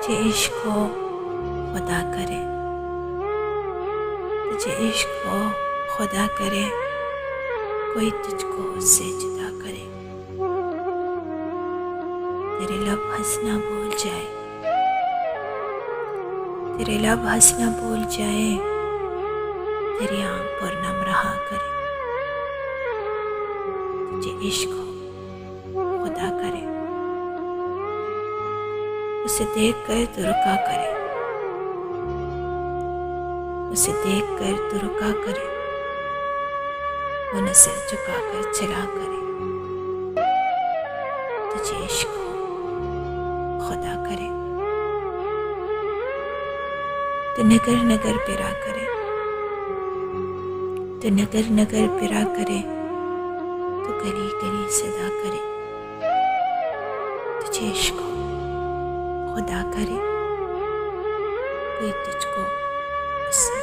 تجھے عشق ہو خدا کرے، تجھے عشق ہو خدا کرے، کوئی تجھ کو اس سے جدا کرے، تیرے لب ہنسنا بھول جائے، تیرے لب ہنسنا بھول جائے، تیری آنکھ پر نم رہا کرے، تجھے عشق ہو خدا کرے، اسے دیکھ کر تو رکا کرے، اسے دیکھ کر تو رکا کرے، وہ نہ سر جھکا کر چلا کرے، تجھے عشق ہو خدا کرے، تو نگر نگر پھرا کرے، تو نگر نگر پھرا کرے، تو گلی گلی صدا کرے، تجھے عشق ہو خدا کرے، کوئی تجھ کو اس سے